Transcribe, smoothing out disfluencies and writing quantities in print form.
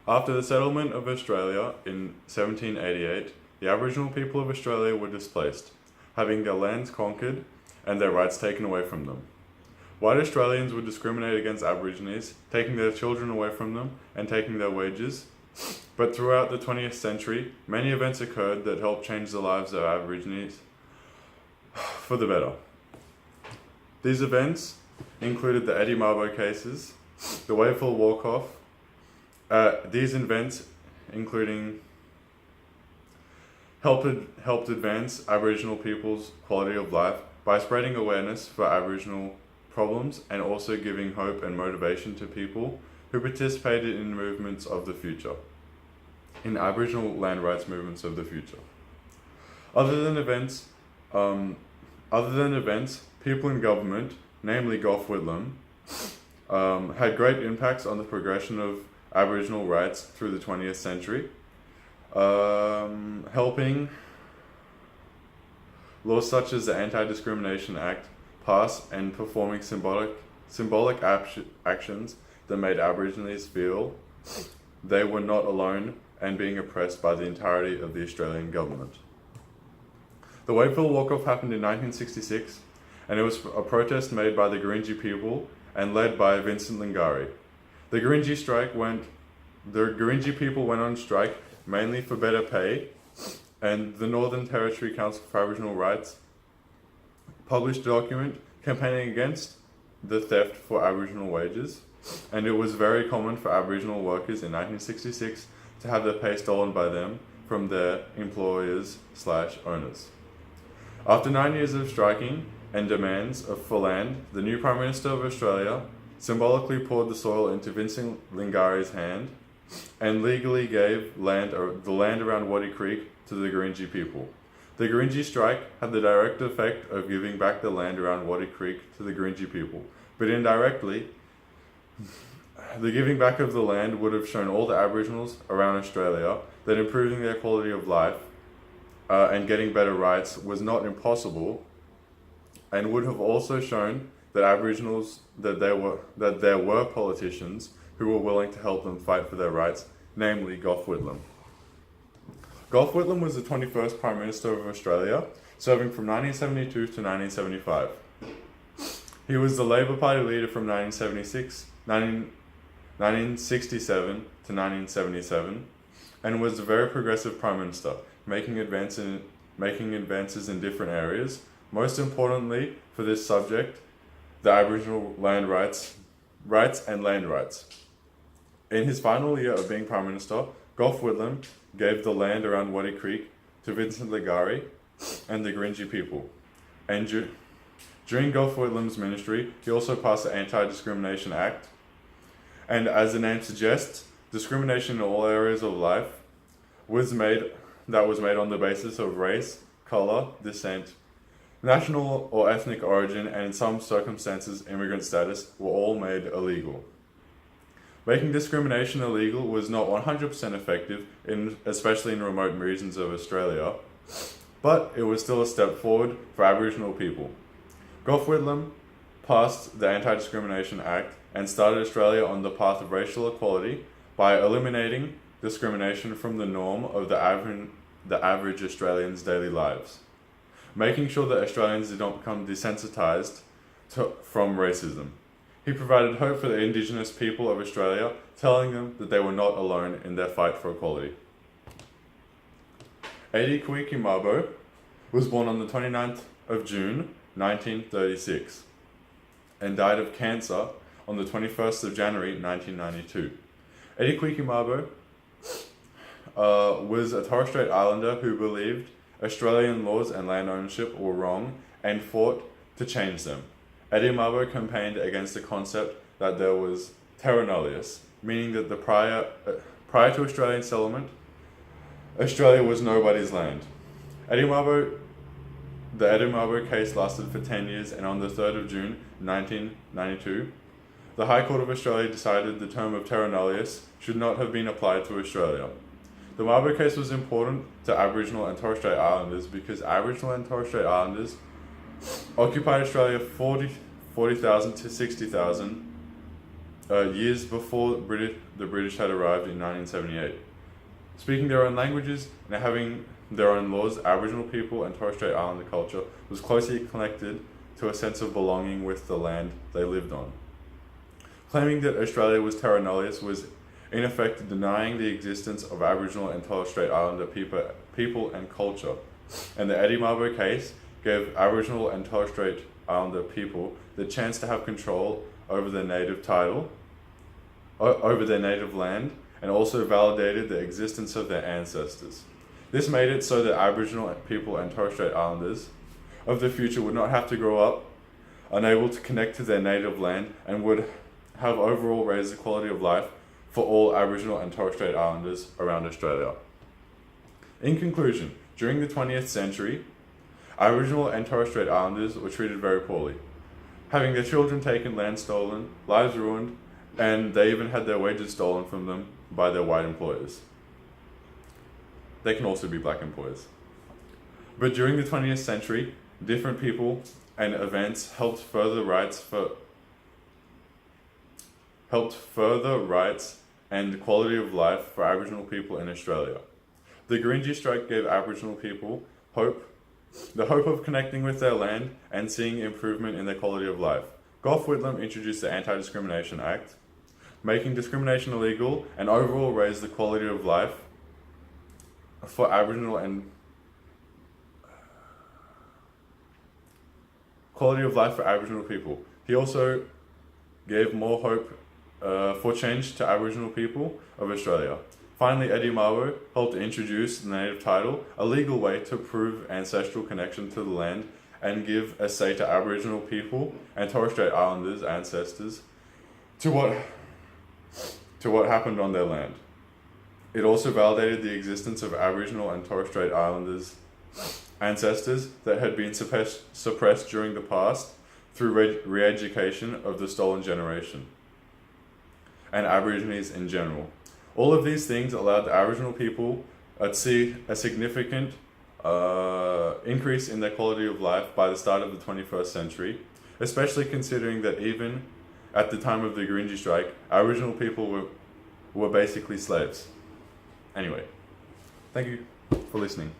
After the settlement of Australia in 1788, the Aboriginal people of Australia were displaced, having their lands conquered and their rights taken away from them. White Australians would discriminate against Aborigines, taking their children away from them and taking their wages. But throughout the 20th century, many events occurred that helped change the lives of Aborigines for the better. These events included the Eddie Mabo cases, the Waveful Walk-Off. These events, including helped advance Aboriginal people's quality of life by spreading awareness for Aboriginal problems and also giving hope and motivation to people who participated in movements of the future, in Aboriginal land rights movements of the future. Other than events, people in government, namely Gough Whitlam, had great impacts on the progression of Aboriginal rights through the 20th century, helping laws such as the Anti-Discrimination Act pass and performing symbolic actions that made Aborigines feel they were not alone and being oppressed by the entirety of the Australian government. The Waveful Walk-Off happened in 1966, and it was a protest made by the Gurindji people and led by Vincent Lingari. The Gurindji people went on strike mainly for better pay, and the Northern Territory Council for Aboriginal Rights published a document campaigning against the theft for Aboriginal wages, and it was very common for Aboriginal workers in 1966 to have their pay stolen by them from their employers/owners. After 9 years of striking and demands for land, the new Prime Minister of Australia symbolically poured the soil into Vincent Lingari's hand and legally gave the land around Waddy Creek to the Gurindji people. The Gurindji strike had the direct effect of giving back the land around Waddy Creek to the Gurindji people, but indirectly, the giving back of the land would have shown all the Aboriginals around Australia that improving their quality of life and getting better rights was not impossible, and would have also shown that Aboriginals that there were politicians who were willing to help them fight for their rights, namely Gough Whitlam. Gough Whitlam was the 21st Prime Minister of Australia, serving from 1972 to 1975. He was the Labor Party leader from 1967 to 1977, and was a very progressive Prime Minister, making advances in different areas, most importantly for this subject, the Aboriginal land rights and land rights. In his final year of being Prime Minister, Gough Whitlam gave the land around Waddy Creek to Vincent Lingari and the Gurindji people. And during Gough Whitlam's ministry, he also passed the Anti-Discrimination Act. And as the name suggests, discrimination in all areas of life was made on the basis of race, color, descent, national or ethnic origin, and in some circumstances, immigrant status were all made illegal. Making discrimination illegal was not 100% effective, especially in remote regions of Australia, but it was still a step forward for Aboriginal people. Gough Whitlam passed the Anti-Discrimination Act and started Australia on the path of racial equality by eliminating discrimination from the norm of the average Australian's daily lives, making sure that Australians did not become desensitized from racism. He provided hope for the Indigenous people of Australia, telling them that they were not alone in their fight for equality. Eddie Mabo was born on the 29th of June, 1936, and died of cancer on the 21st of January, 1992. Eddie Mabo was a Torres Strait Islander who believed Australian laws and land ownership were wrong and fought to change them. Eddie Mabo campaigned against the concept that there was terra nullius, meaning that prior to Australian settlement, Australia was nobody's land. The Eddie Mabo case lasted for 10 years, and on the 3rd of June 1992, the High Court of Australia decided the term of terra nullius should not have been applied to Australia. The Mabo case was important to Aboriginal and Torres Strait Islanders because Aboriginal and Torres Strait Islanders occupied Australia 40,000 to 60,000 years before the British had arrived in 1978. Speaking their own languages and having their own laws, Aboriginal people and Torres Strait Islander culture was closely connected to a sense of belonging with the land they lived on. Claiming that Australia was terra nullius was in effect denying the existence of Aboriginal and Torres Strait Islander people and culture, and the Eddie Mabo case gave Aboriginal and Torres Strait Islander people the chance to have control over their native title, over their native land, and also validated the existence of their ancestors. This made it so that Aboriginal people and Torres Strait Islanders of the future would not have to grow up unable to connect to their native land and would have overall raised the quality of life for all Aboriginal and Torres Strait Islanders around Australia. In conclusion, during the 20th century, Aboriginal and Torres Strait Islanders were treated very poorly, having their children taken, land stolen, lives ruined, and they even had their wages stolen from them by their white employers. They can also be black employers. But during the 20th century, different people and events helped further rights and quality of life for Aboriginal people in Australia. The Gurindji strike gave Aboriginal people the hope of connecting with their land and seeing improvement in their quality of life. Gough Whitlam introduced the Anti-Discrimination Act, making discrimination illegal and overall raised the quality of life for Aboriginal people. He also gave more hope for change to Aboriginal people of Australia. Finally, Eddie Mabo helped introduce the native title, a legal way to prove ancestral connection to the land and give a say to Aboriginal people and Torres Strait Islanders' ancestors to what happened on their land. It also validated the existence of Aboriginal and Torres Strait Islanders' ancestors that had been suppressed during the past through re-education of the stolen generation and Aborigines in general. All of these things allowed the Aboriginal people to see a significant increase in their quality of life by the start of the 21st century, especially considering that even at the time of the Gurindji strike, Aboriginal people were basically slaves. Anyway, thank you for listening.